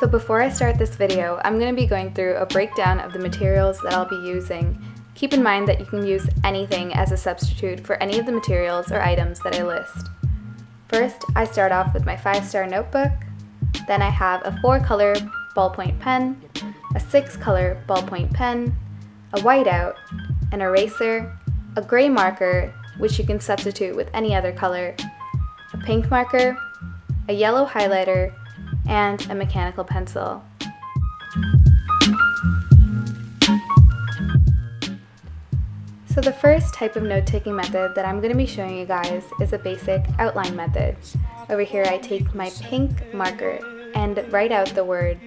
So before I start this video, I'm going to be going through a breakdown of the materials that I'll be using. Keep in mind that you can use anything as a substitute for any of the materials or items that I list. First, I start off with my 5-star notebook. Then I have a 4-color ballpoint pen, a 6-color ballpoint pen, a whiteout, an eraser, a gray marker, which you can substitute with any other color, a pink marker, a yellow highlighter, and a mechanical pencil. So the first type of note-taking method that I'm going to be showing you guys is a basic outline method. Over here I take my pink marker and write out the word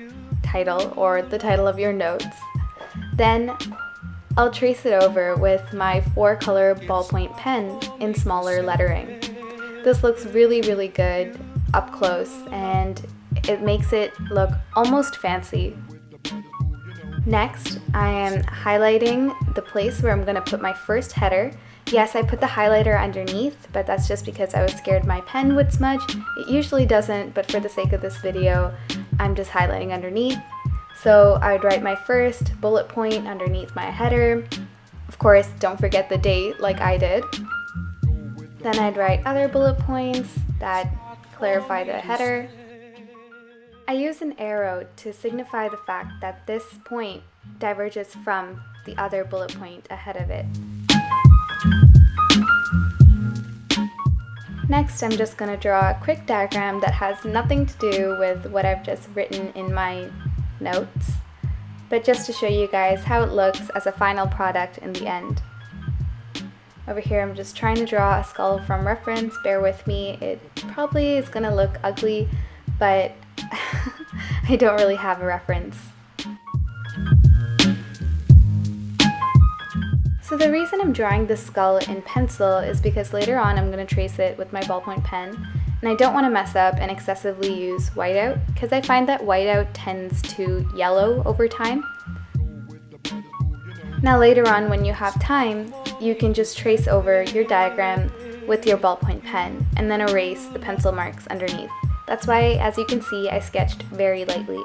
title or the title of your notes. Then I'll trace it over with my 4-color ballpoint pen in smaller lettering. This looks really good up close and it makes it look almost fancy. Next, I am highlighting the place where I'm going to put my first header. Yes, I put the highlighter underneath, but that's just because I was scared my pen would smudge. It usually doesn't, but for the sake of this video, I'm just highlighting underneath. So I would write my first bullet point underneath my header. Of course, don't forget the date like I did. Then I'd write other bullet points that clarify the header. I use an arrow to signify the fact that this point diverges from the other bullet point ahead of it. Next, I'm just going to draw a quick diagram that has nothing to do with what I've just written in my notes, but just to show you guys how it looks as a final product in the end. Over here I'm just trying to draw a skull from reference. Bear with me, it probably is going to look ugly, but I don't really have a reference. So the reason I'm drawing the skull in pencil is because later on I'm going to trace it with my ballpoint pen, and I don't want to mess up and excessively use whiteout because I find that whiteout tends to yellow over time. Now later on when you have time, you can just trace over your diagram with your ballpoint pen and then erase the pencil marks underneath. That's why, as you can see, I sketched very lightly.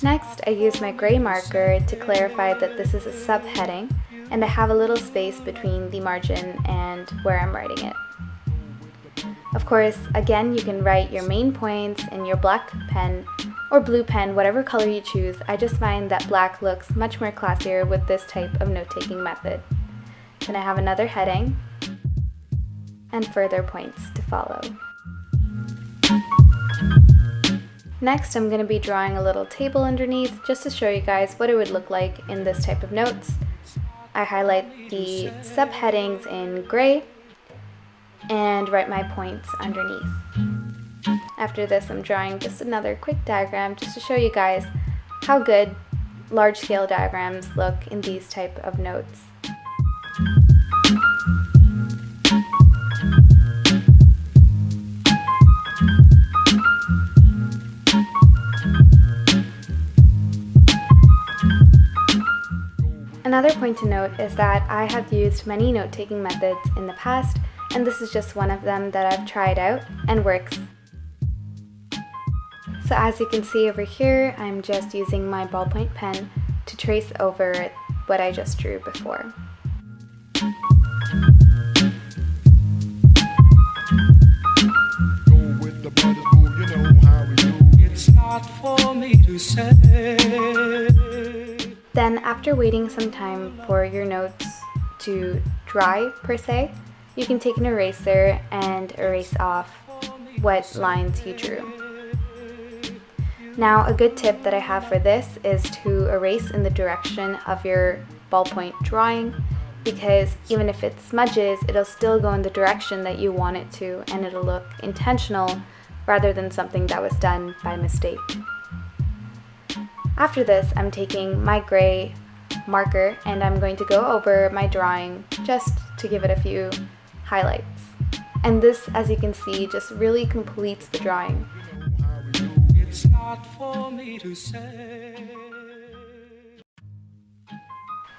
Next, I use my gray marker to clarify that this is a subheading, and I have a little space between the margin and where I'm writing it. Of course, again, you can write your main points in your black pen or blue pen, whatever color you choose. I just find that black looks much more classier with this type of note-taking method. Then I have another heading and further points to follow. Next, I'm going to be drawing a little table underneath just to show you guys what it would look like in this type of notes. I highlight the subheadings in gray and write my points underneath. After this, I'm drawing just another quick diagram just to show you guys how good large-scale diagrams look in these type of notes. Another point to note is that I have used many note-taking methods in the past, and this is just one of them that I've tried out and works. So as you can see over here, I'm just using my ballpoint pen to trace over what I just drew before. Then after waiting some time for your notes to dry per se, you can take an eraser and erase off what lines you drew. Now a good tip that I have for this is to erase in the direction of your ballpoint drawing, because even if it smudges, it'll still go in the direction that you want it to, and it'll look intentional rather than something that was done by mistake. After this, I'm taking my gray marker and I'm going to go over my drawing just to give it a few highlights. And this, as you can see, just really completes the drawing. It's not for me to say.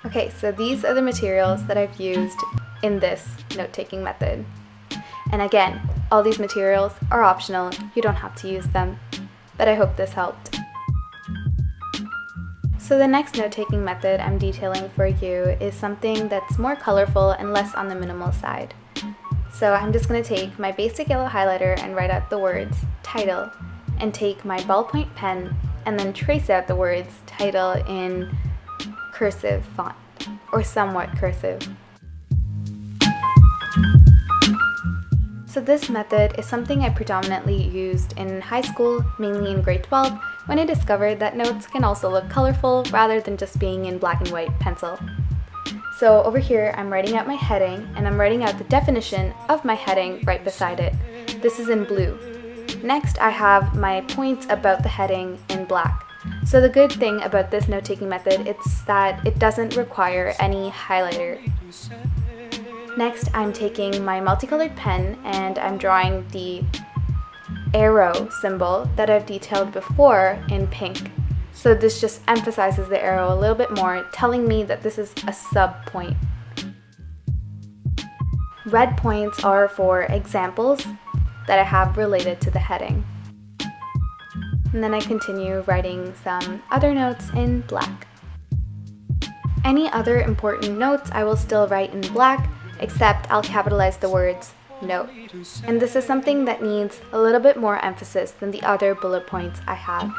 Okay, so these are the materials that I've used in this note-taking method. And again, all these materials are optional, you don't have to use them. but I hope this helped. So the next note-taking method I'm detailing for you is something that's more colorful and less on the minimal side. So I'm just going to take my basic yellow highlighter and write out the words title, and take my ballpoint pen and then trace out the words title in cursive font, or somewhat cursive. So this method is something I predominantly used in high school, mainly in grade 12, when I discovered that notes can also look colorful rather than just being in black and white pencil. So over here I'm writing out my heading, and I'm writing out the definition of my heading right beside it. This is in blue. Next I have my points about the heading in black. So the good thing about this note-taking method is that it doesn't require any highlighter. Next, I'm taking my multicolored pen and I'm drawing the arrow symbol that I've detailed before in pink. So this just emphasizes the arrow a little bit more, telling me that this is a sub-point. Red points are for examples that I have related to the heading. And then I continue writing some other notes in black. Any other important notes I will still write in black, except I'll capitalize the words note. And this is something that needs a little bit more emphasis than the other bullet points I have.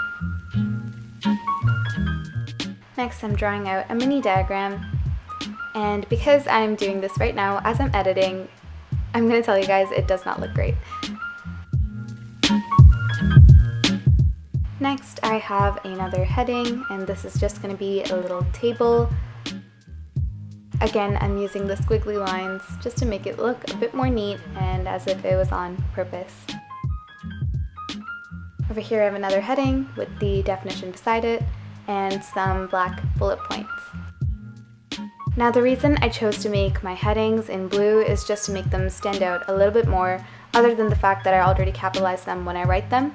Next, I'm drawing out a mini diagram, and because I'm doing this right now as I'm editing, I'm going to tell you guys it does not look great. Next, I have another heading, and this is just going to be a little table. Again, I'm using the squiggly lines just to make it look a bit more neat and as if it was on purpose. Over here I have another heading with the definition beside it and some black bullet points. Now the reason I chose to make my headings in blue is just to make them stand out a little bit more, other than the fact that I already capitalize them when I write them.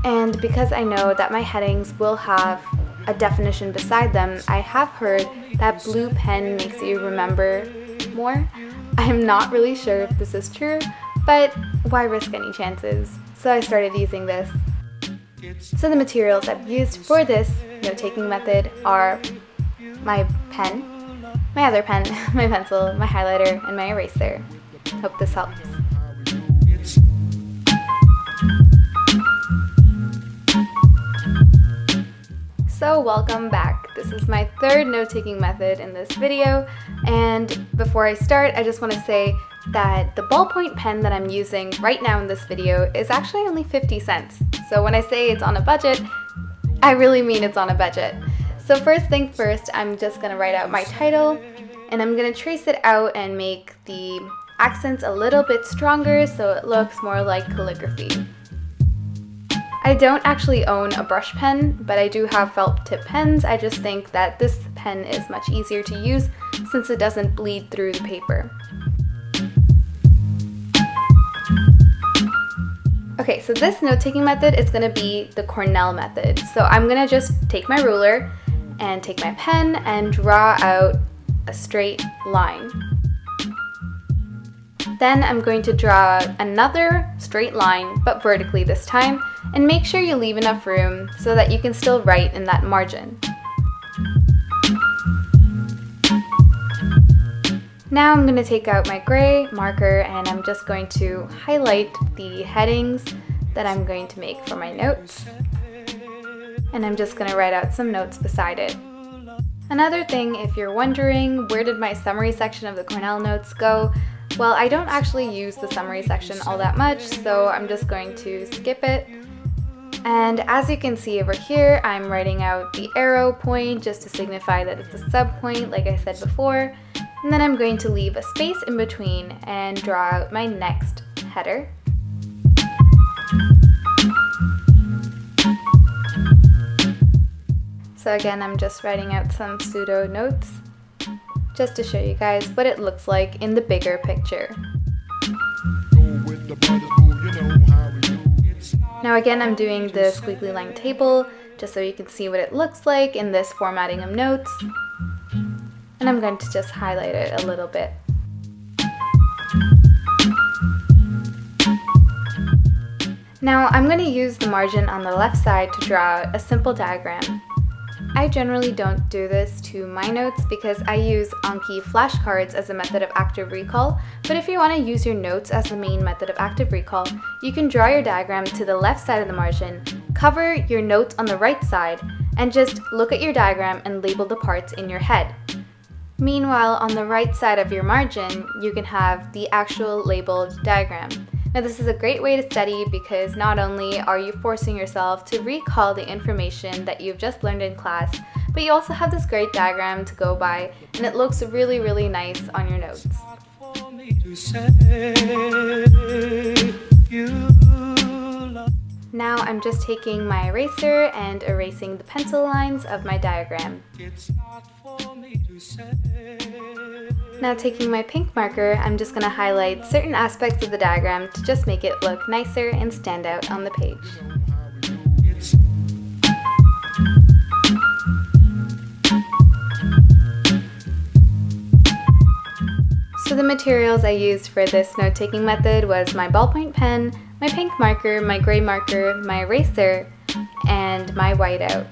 And because I know that my headings will have a definition beside them, I have heard that blue pen makes you remember more. I'm not really sure if this is true, but why risk any chances? So I started using this. So the materials I've used for this note-taking method are my pen, my other pen, my pencil, my highlighter, and my eraser. Hope this helps. So welcome back. This is my third note-taking method in this video, and before I start, I just want to say that the ballpoint pen that I'm using right now in this video is actually only 50 cents. So when I say it's on a budget, I really mean it's on a budget. So first thing first, I'm just going to write out my title, and I'm going to trace it out and make the accents a little bit stronger so it looks more like calligraphy. I don't actually own a brush pen, but I do have felt tip pens. I just think that this pen is much easier to use since it doesn't bleed through the paper. Okay, so this note-taking method is going to be the Cornell method. So I'm going to just take my ruler and take my pen and draw out a straight line. Then I'm going to draw another straight line, but vertically this time, and make sure you leave enough room so that you can still write in that margin. Now I'm going to take out my gray marker and I'm just going to highlight the headings that I'm going to make for my notes. And I'm just going to write out some notes beside it. Another thing, if you're wondering, where did my summary section of the Cornell notes go? Well, I don't actually use the summary section all that much, so I'm just going to skip it. And as you can see over here, I'm writing out the arrow point just to signify that it's a sub-point, like I said before. And then I'm going to leave a space in between and draw out my next header. So again, I'm just writing out some pseudo notes just to show you guys what it looks like in the bigger picture. Now again, I'm doing the squiggly line table just so you can see what it looks like in this formatting of notes. And I'm going to just highlight it a little bit. Now I'm going to use the margin on the left side to draw out a simple diagram. I generally don't do this to my notes because I use Anki flashcards as a method of active recall, but if you want to use your notes as the main method of active recall, you can draw your diagram to the left side of the margin, cover your notes on the right side, and just look at your diagram and label the parts in your head. Meanwhile, on the right side of your margin, you can have the actual labeled diagram. Now this is a great way to study because not only are you forcing yourself to recall the information that you've just learned in class, but you also have this great diagram to go by, and it looks really, really nice on your notes. Now I'm just taking my eraser and erasing the pencil lines of my diagram. Now taking my pink marker, I'm just going to highlight certain aspects of the diagram to just make it look nicer and stand out on the page. So the materials I used for this note-taking method was my ballpoint pen, my pink marker, my gray marker, my eraser, and my whiteout.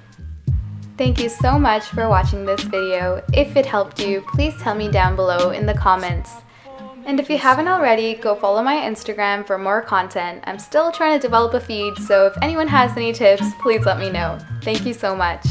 Thank you so much for watching this video. If it helped you, please tell me down below in the comments. And if you haven't already, go follow my Instagram for more content. I'm still trying to develop a feed, so if anyone has any tips, please let me know. Thank you so much.